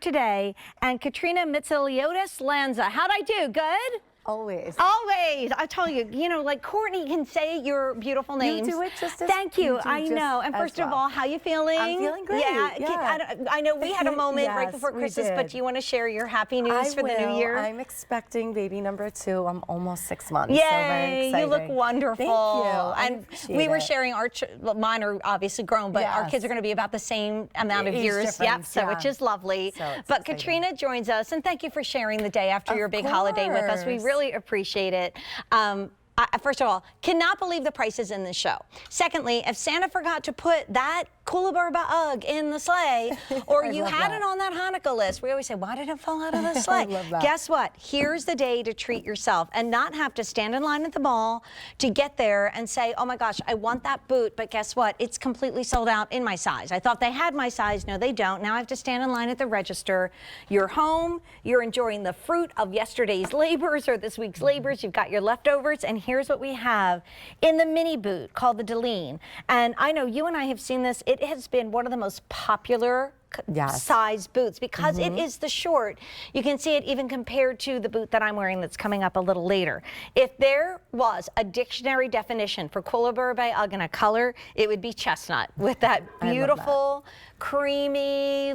today, and Katrina Mitsiliotis Lanza. How'd I do? Good? Always. Always. I tell you, like Courtney can say your beautiful names. You do it just as Thank you. I know. And first of all, how you feeling? I'm feeling great. Yeah. I know we had a moment right before Christmas, but do you want to share your happy news for the new year? I'm expecting baby number 2. I'm almost 6 months. Yay! So very exciting. You look wonderful. Thank you. And we were sharing our, mine are obviously grown, but our kids are going to be about the same amount of years. Yep. So which is lovely. So but exciting. Katrina joins us, and thank you for sharing the day after your big holiday with us. We really appreciate it. First of all, cannot believe the prices in this show. Secondly, if Santa forgot to put that Koolaburra UGG in the sleigh, or you had it on that Hanukkah list, we always say, why did it fall out of the sleigh? Guess what? Here's the day to treat yourself and not have to stand in line at the mall to get there and say, oh my gosh, I want that boot, but guess what? It's completely sold out in my size. I thought they had my size. No, they don't. Now I have to stand in line at the register. You're home. You're enjoying the fruit of yesterday's labors or this week's labors. You've got your leftovers, and here's what we have in the mini boot called the Delene. And I know you and I have seen this. It has been one of the most popular size boots because it is the short. You can see it even compared to the boot that I'm wearing that's coming up a little later. If there was a dictionary definition for Koolaburra by UGG in a color, it would be chestnut with that beautiful, creamy,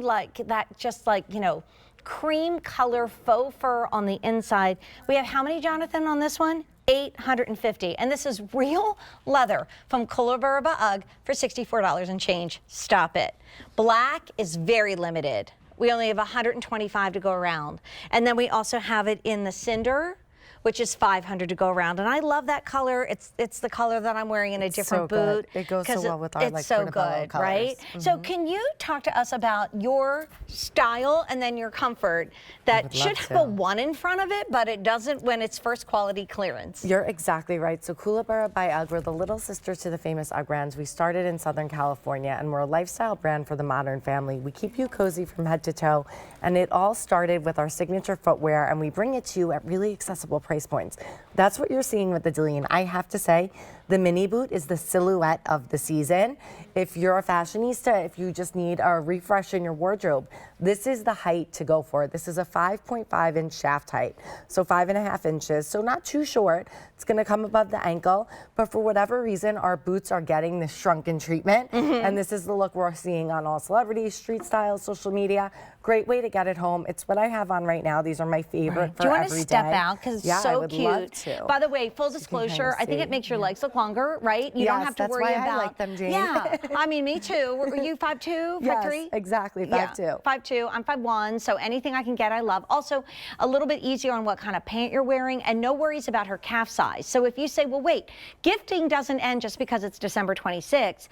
cream color faux fur on the inside. We have how many, Jonathan, on this one? 850, and this is real leather from Koolaburra by UGG for $64 and change. Stop it. Black is very limited. We only have 125 to go around, and then we also have it in the cinder, which is 500 to go around. And I love that color. It's the color that I'm wearing in a different boot. It goes so well with our it's so good, colors. Right? So can you talk to us about your style and then your comfort that should have a 1 in front of it, but it doesn't when it's first quality clearance? You're exactly right. So Koolaburra by UGG, we're the little sister to the famous UGG brands. We started in Southern California, and we're a lifestyle brand for the modern family. We keep you cozy from head to toe, and it all started with our signature footwear, and we bring it to you at really accessible price points. That's what you're seeing with the Delene. I have to say, the mini boot is the silhouette of the season. If you're a fashionista, if you just need a refresh in your wardrobe, this is the height to go for. This is a 5.5 inch shaft height, so 5.5 inches, so not too short. It's gonna come above the ankle, but for whatever reason, our boots are getting this shrunken treatment, and this is the look we're seeing on all celebrities, street style, social media. Great way to get it home. It's what I have on right now. These are my favorite for every day. Do you want to step out? Because it's so cute. Love to. By the way, full disclosure, I think it makes your legs look longer, right? You don't have to worry about. I like them, Jane. Yeah, I mean, me too. Were you 5'2", 5'3"? Yes, exactly, 5'2". Yeah, 5'2". I'm 5'1", so anything I can get, I love. Also, a little bit easier on what kind of pant you're wearing, and no worries about her calf size. So if you say, well, wait, gifting doesn't end just because it's December 26th.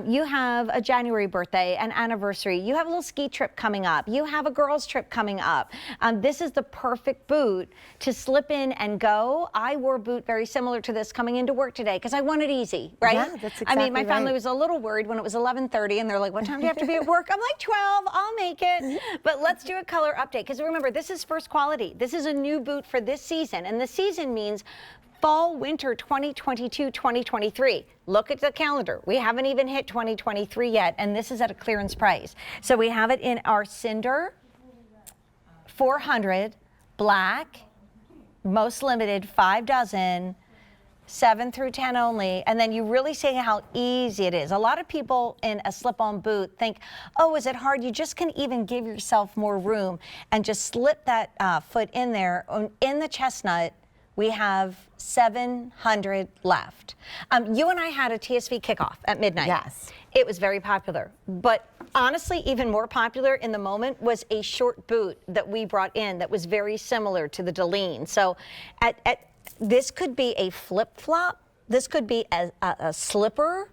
You have a January birthday, an anniversary. You have a little ski trip coming up. You have a girls' trip coming up. This is the perfect boot to slip in and go. I wore a boot very similar to this coming into work today because I want it easy, right? Yeah, that's exactly I mean, my family was a little worried when it was 11:30 and they're like, what time do you have to be at work? I'm like, 12, I'll make it. But let's do a color update because remember, this is first quality. This is a new boot for this season, and the season means fall, winter 2022-2023. Look at the calendar. We haven't even hit 2023 yet, and this is at a clearance price. So we have it in our cinder, 400, black, most limited, 5 dozen, 7 through 10 only, and then you really see how easy it is. A lot of people in a slip-on boot think, oh, is it hard? You just can even give yourself more room and just slip that foot in there. In the chestnut, we have 700 left. You and I had a TSV kickoff at midnight. Yes. It was very popular, but honestly, even more popular in the moment was a short boot that we brought in that was very similar to the Delene. So this could be a flip-flop. This could be a slipper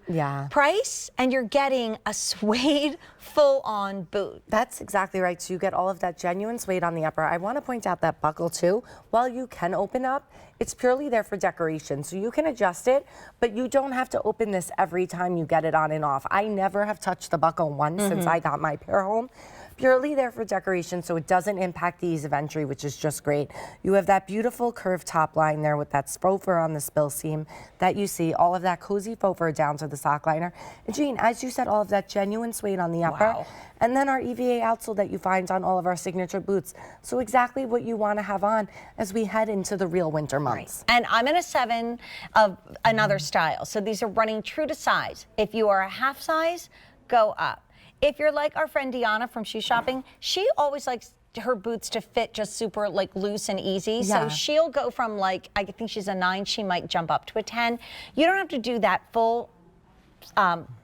price, and you're getting a suede full-on boot. That's exactly right. So you get all of that genuine suede on the upper. I want to point out that buckle too. While you can open up, it's purely there for decoration. So you can adjust it, but you don't have to open this every time you get it on and off. I never have touched the buckle once since I got my pair home. Purely there for decoration, so it doesn't impact the ease of entry, which is just great. You have that beautiful curved top line there with that faux fur on the spill seam that you see, all of that cozy faux fur down to the sock liner. And Jean, as you said, all of that genuine suede on the upper. zipper. Wow. And then our EVA outsole that you find on all of our signature boots. So exactly what you want to have on as we head into the real winter months. Right. And I'm in a 7 of another style. So these are running true to size. If you are a half size, go up. If you're like our friend Deanna from Shoe Shopping, she always likes her boots to fit just super like loose and easy. Yeah. So she'll go from like, I think she's a 9, she might jump up to a 10. You don't have to do that full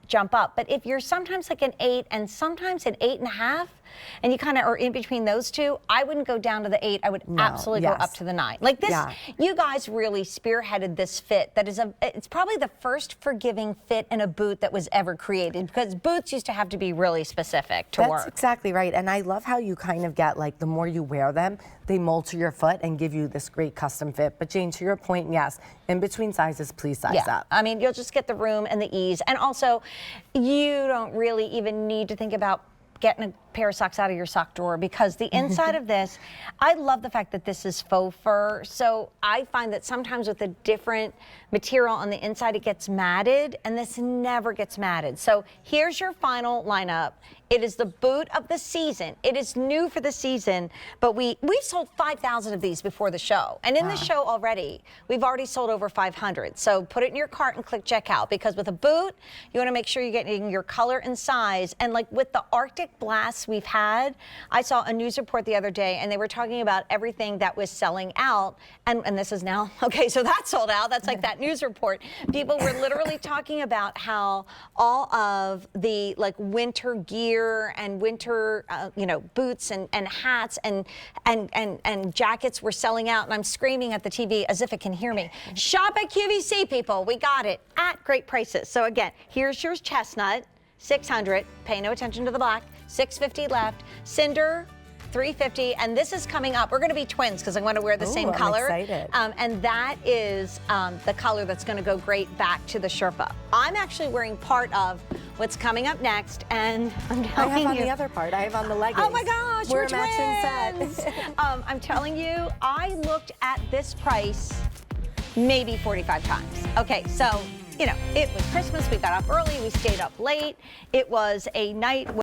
jump up. But if you're sometimes like an 8 and sometimes an 8.5, and you kind of are in between those two, I wouldn't go down to the 8. I would absolutely go up to the 9. Like this, you guys really spearheaded this fit. That is it's probably the first forgiving fit in a boot that was ever created, because boots used to have to be really specific to work. That's exactly right. And I love how you kind of get like the more you wear them, they mold to your foot and give you this great custom fit. But Jane, to your point, yes, in between sizes, please size up. I mean, you'll just get the room and the ease. And also, you don't really even need to think about getting a pair of socks out of your sock drawer, because the inside of this, I love the fact that this is faux fur. So I find that sometimes with a different material on the inside, it gets matted, and this never gets matted. So here's your final lineup. It is the boot of the season. It is new for the season, but we sold 5,000 of these before the show. And in the show already, we've already sold over 500. So put it in your cart and click checkout, because with a boot, you want to make sure you're getting your color and size. And like with the Arctic blasts we've had, I saw a news report the other day, and they were talking about everything that was selling out. And this is now, okay, so that's sold out. That's like that news report. People were literally talking about how all of the like winter gear and winter, boots and hats and jackets were selling out. And I'm screaming at the TV as if it can hear me. Shop at QVC, people. We got it at great prices. So again, here's your chestnut, $600. Pay no attention to the black. $650 left. Cinder, $350, and this is coming up. We're going to be twins because I want to wear the same color. I'm excited. And that is the color that's going to go great back to the Sherpa. I'm actually wearing part of what's coming up next, and I'm telling you. I have on the other part. I have on the leggings. Oh my gosh, we're we're matching twins. set. I'm telling you, I looked at this price maybe 45 times. Okay, so, it was Christmas. We got up early. We stayed up late. It was a night